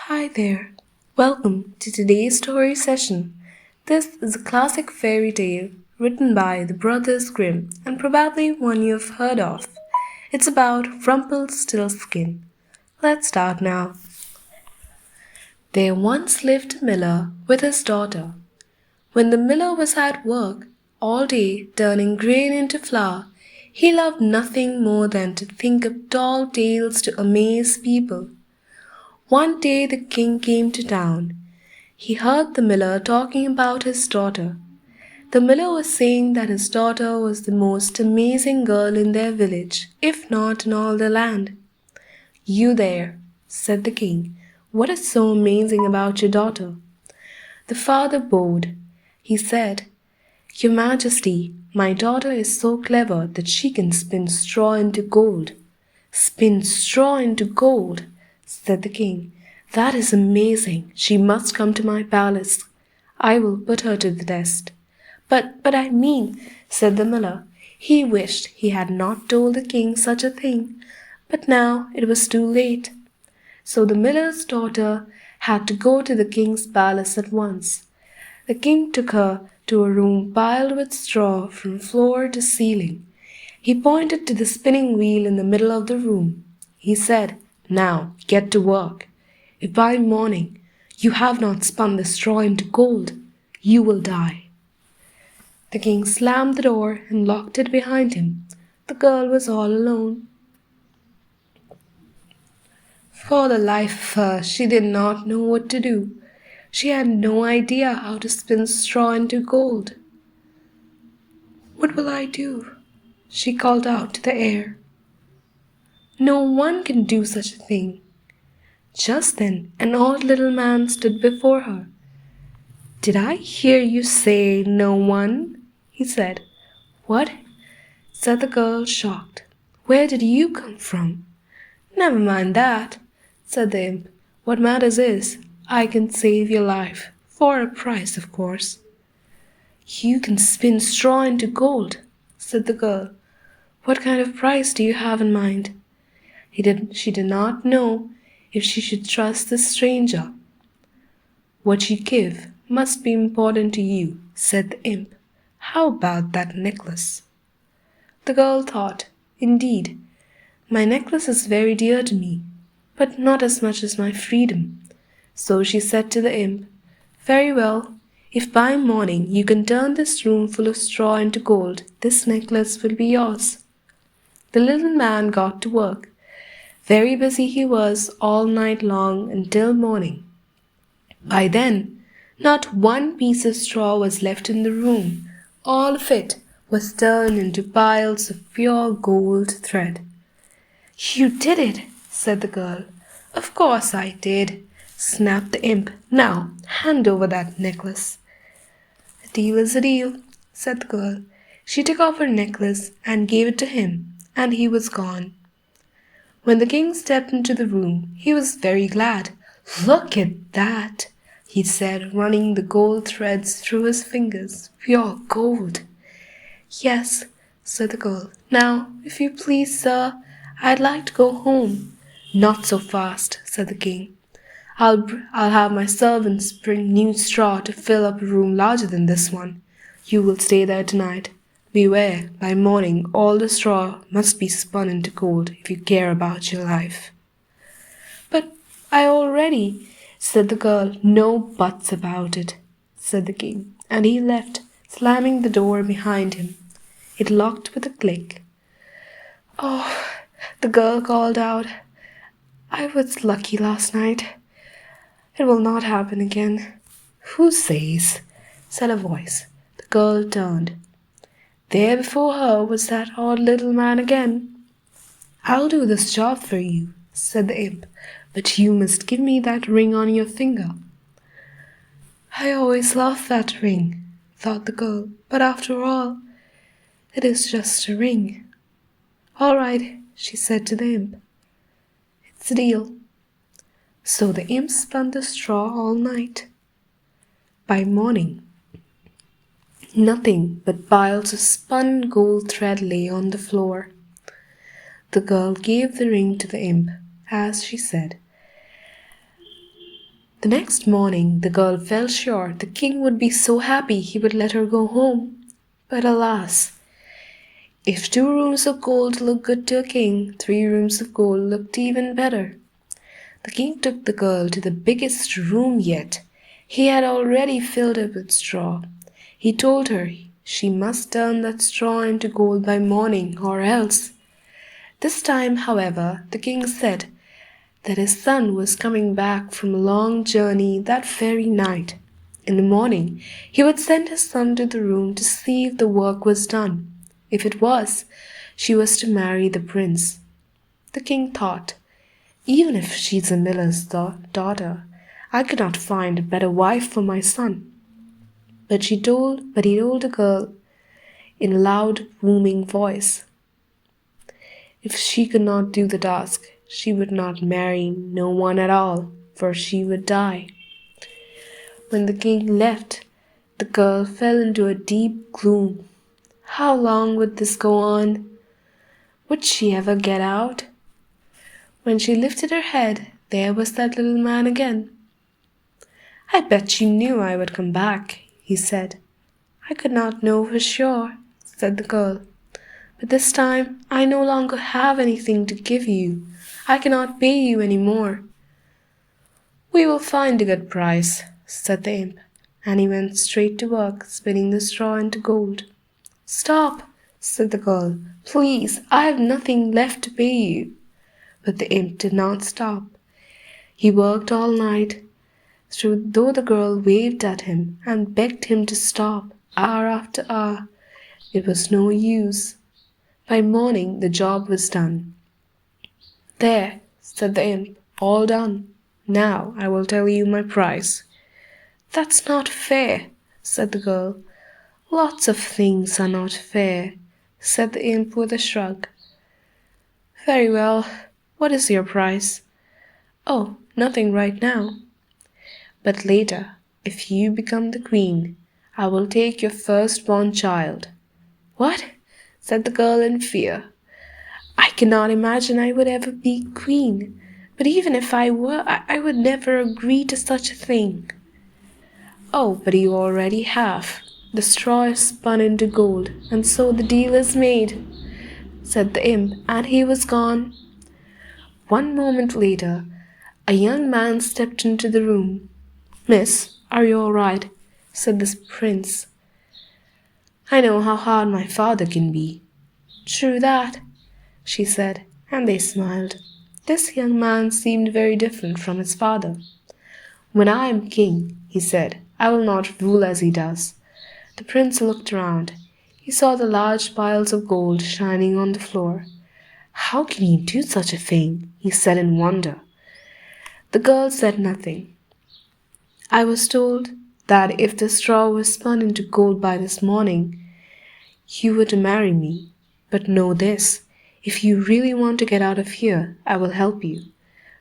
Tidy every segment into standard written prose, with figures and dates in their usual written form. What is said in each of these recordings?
Hi there. Welcome to today's story session. This is a classic fairy tale written by the Brothers Grimm and probably one you've heard of. It's about Rumpelstiltskin. Let's start now. There once lived a miller with his daughter. When the miller was at work all day turning grain into flour, he loved nothing more than to think up tall tales to amaze people. One day the king came to town. He heard the miller talking about his daughter. The miller was saying that his daughter was the most amazing girl in their village, if not in all the land. "You there," said the king. "What is so amazing about your daughter?" The father bowed. He said, "Your Majesty, my daughter is so clever that she can spin straw into gold." "Spin straw into gold," said the king. "That is amazing. She must come to my palace. I will put her to the test." But I mean," said the miller. He wished he had not told the king such a thing, but now it was too late. So the miller's daughter had to go to the king's palace at once. The king took her to a room piled with straw from floor to ceiling. He pointed to the spinning wheel in the middle of the room. He said, "Now get to work. If by morning you have not spun the straw into gold, you will die." The king slammed the door and locked it behind him. The girl was all alone. For the life of her, she did not know what to do. She had no idea how to spin straw into gold. "What will I do?" she called out to the air. "No one can do such a thing." Just then an odd little man stood before her. "Did I hear you say no one?" he said. "What?" said the girl, shocked. "Where did you come from?" "Never mind that," said the imp. "What matters is, I can save your life, for a price, of course." "You can spin straw into gold," said the girl. "What kind of price do you have in mind?" She did not know if she should trust this stranger. "What you give must be important to you," said the imp. "How about that necklace?" The girl thought, "Indeed, my necklace is very dear to me, but not as much as my freedom." So she said to the imp, "Very well, if by morning you can turn this room full of straw into gold, this necklace will be yours." The little man got to work. Very busy he was all night long until morning. By then, not one piece of straw was left in the room. All of it was turned into piles of pure gold thread. "You did it," said the girl. "Of course I did," snapped the imp. "Now, hand over that necklace." "A deal is a deal," said the girl. She took off her necklace and gave it to him, and he was gone. When the king stepped into the room, he was very glad. "Look at that," he said, running the gold threads through his fingers. "Pure gold." "Yes," said the girl. "Now, if you please, sir, I'd like to go home." "Not so fast," said the king. I'll have my servants bring new straw to fill up a room larger than this one. You will stay there tonight. Beware, by morning all the straw must be spun into gold if you care about your life." "But I already," said the girl. "No buts about it," said the king, and he left, slamming the door behind him. It locked with a click. "Oh," the girl called out, "I was lucky last night. It will not happen again." "Who says?" said a voice. The girl turned. There before her was that odd little man again. "I'll do this job for you," said the imp, "but you must give me that ring on your finger." "I always loved that ring," thought the girl, "but after all, it is just a ring." "All right," she said to the imp. "It's a deal." So the imp spun the straw all night. By morning, nothing but piles of spun gold thread lay on the floor. The girl gave the ring to the imp, as she said, The next morning, the girl felt sure the king would be so happy he would let her go home. But alas, if 2 rooms of gold look good to a king, 3 rooms of gold looked even better. The king took the girl to the biggest room yet. He had already filled it with straw. He told her she must turn that straw into gold by morning or else. This time, however, the king said that his son was coming back from a long journey that very night. In the morning, he would send his son to the room to see if the work was done. If it was, she was to marry the prince. The king thought, even if she's a miller's daughter, I could not find a better wife for my son. But he told the girl in a loud, booming voice, if she could not do the task, she would not marry no one at all, for she would die. When the king left, the girl fell into a deep gloom. How long would this go on? Would she ever get out? When she lifted her head, there was that little man again. I bet you knew I would come back, he said. I could not know for sure, said the girl. But this time I no longer have anything to give you. I cannot pay you any more. We will find a good price, said the imp, and he went straight to work, spinning the straw into gold. Stop, said the girl. Please, I have nothing left to pay you. But the imp did not stop. He worked all night, though the girl waved at him and begged him to stop, hour after hour. It was no use. By morning the job was done. There, said the imp, all done. Now I will tell you my price. That's not fair, said the girl. Lots of things are not fair, said the imp with a shrug. Very well. What is your price? Oh, nothing right now. But later, if you become the queen, I will take your firstborn child. What? Said the girl in fear. I cannot imagine I would ever be queen, but even if I were, I would never agree to such a thing. Oh, but you already have. The straw is spun into gold, and so the deal is made, said the imp, and he was gone. One moment later, a young man stepped into the room. Miss, are you all right? Said the prince. I know how hard my father can be. True that, she said, and they smiled. This young man seemed very different from his father. When I am king, he said, I will not rule as he does. The prince looked around. He saw the large piles of gold shining on the floor. How can you do such a thing? He said in wonder. The girl said nothing. I was told that if the straw was spun into gold by this morning, you were to marry me. But know this, if you really want to get out of here, I will help you.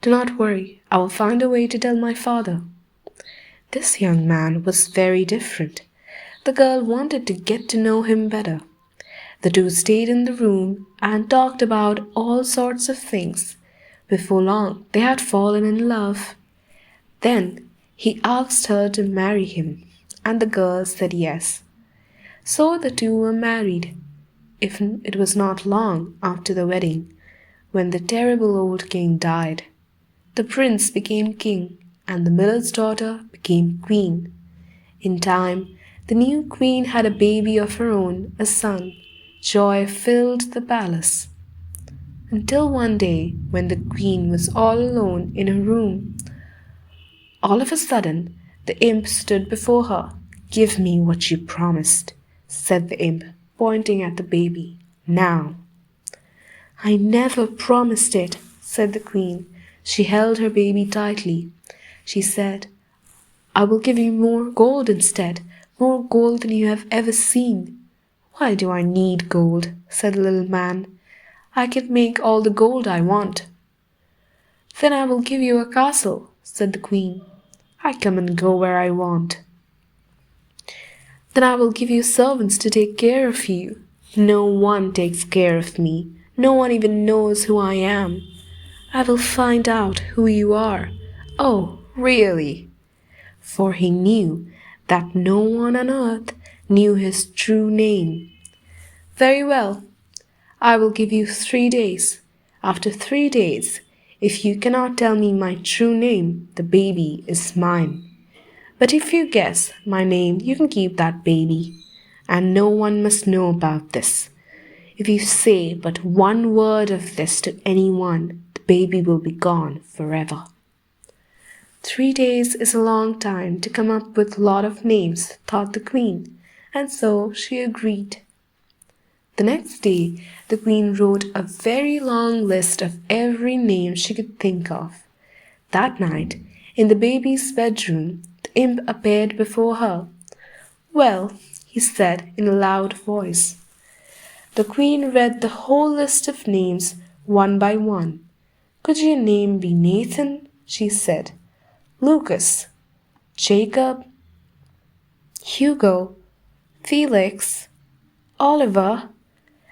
Do not worry, I will find a way to tell my father. This young man was very different. The girl wanted to get to know him better. The two stayed in the room and talked about all sorts of things. Before long, they had fallen in love. Then he asked her to marry him, and the girl said yes. So the two were married. It was not long after the wedding when the terrible old king died. The prince became king, and the miller's daughter became queen. In time, the new queen had a baby of her own, a son. Joy filled the palace. Until one day, when the queen was all alone in her room, all of a sudden, the imp stood before her. Give me what you promised, said the imp, pointing at the baby. Now. I never promised it, said the queen. She held her baby tightly. She said, I will give you more gold instead, more gold than you have ever seen. Why do I need gold? Said the little man. I can make all the gold I want. Then I will give you a castle, said the queen. I come and go where I want. Then I will give you servants to take care of you. No one takes care of me. No one even knows who I am. I will find out who you are. Oh, Really? For he knew that no one on earth knew his true name. Very well, I will give you 3 days. After 3 days, if you cannot tell me my true name, the baby is mine. But if you guess my name, you can keep that baby, and no one must know about this. If you say but one word of this to anyone, the baby will be gone forever. 3 days is a long time to come up with a lot of names, thought the queen, and so she agreed. The next day, the queen wrote a very long list of every name she could think of. That night, in the baby's bedroom, the imp appeared before her. Well, he said in a loud voice. The queen read the whole list of names one by one. Could your name be Nathan? She said. Lucas, Jacob, Hugo, Felix, Oliver,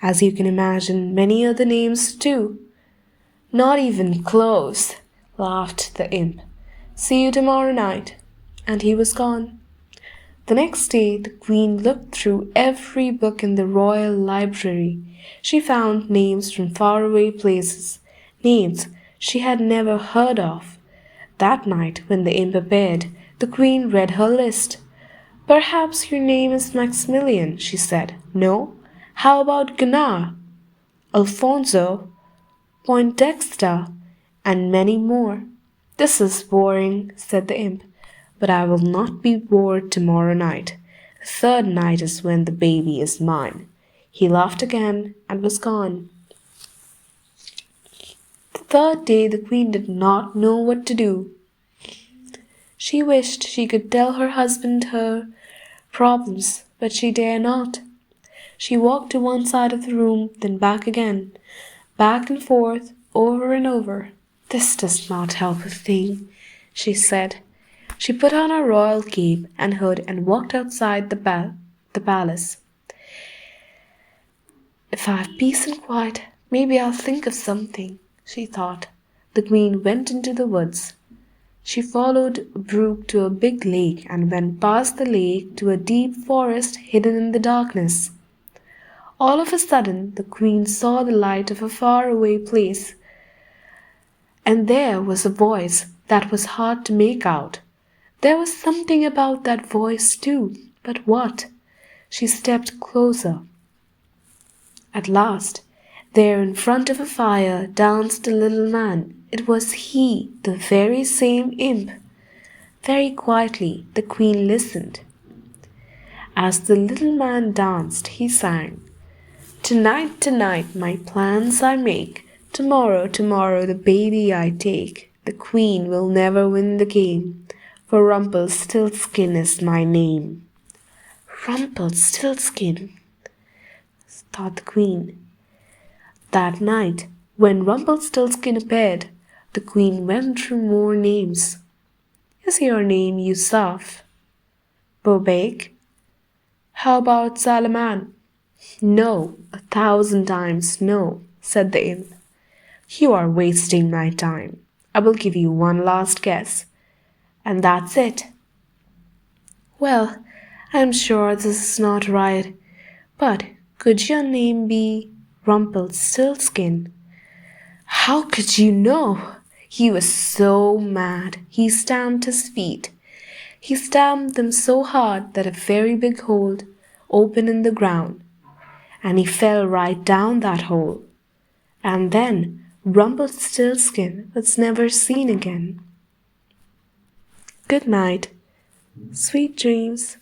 as you can imagine, many other names too. Not even close, laughed the imp. See you tomorrow night. And he was gone. The next day, the queen looked through every book in the royal library. She found names from faraway places, names she had never heard of. That night, when the imp appeared, the queen read her list. Perhaps your name is Maximilian, she said. No? How about Gunnar, Alfonso, Poindexter, and many more? This is boring, said the imp, but I will not be bored tomorrow night. The third night is when the baby is mine. He laughed again and was gone. The third day the queen did not know what to do. She wished she could tell her husband her problems, but she dare not. She walked to one side of the room, then back again, back and forth, over and over. This does not help a thing, she said. She put on her royal cape and hood and walked outside the palace. If I have peace and quiet, maybe I'll think of something, she thought. The queen went into the woods. She followed a brook to a big lake and went past the lake to a deep forest hidden in the darkness. All of a sudden, the queen saw the light of a faraway place, and there was a voice that was hard to make out. There was something about that voice too, but what? She stepped closer. At last, there in front of a fire danced a little man. It was he, the very same imp. Very quietly, the queen listened. As the little man danced, he sang, Tonight, tonight, my plans I make. Tomorrow, tomorrow, the baby I take. The queen will never win the game, for Rumpelstiltskin is my name. Rumpelstiltskin, thought the queen. That night, when Rumpelstiltskin appeared, the queen went through more names. Is your name Yusuf? Bobek? How about Salaman? No, 1,000 times no, said the imp. You are wasting my time. I will give you one last guess, and that's it. Well, I'm sure this is not right, but could your name be Rumpelstiltskin? How could you know? He was so mad. He stamped his feet. He stamped them so hard that a very big hole opened in the ground, and he fell right down that hole. And then Rumpelstiltskin was never seen again. Good night. Sweet dreams.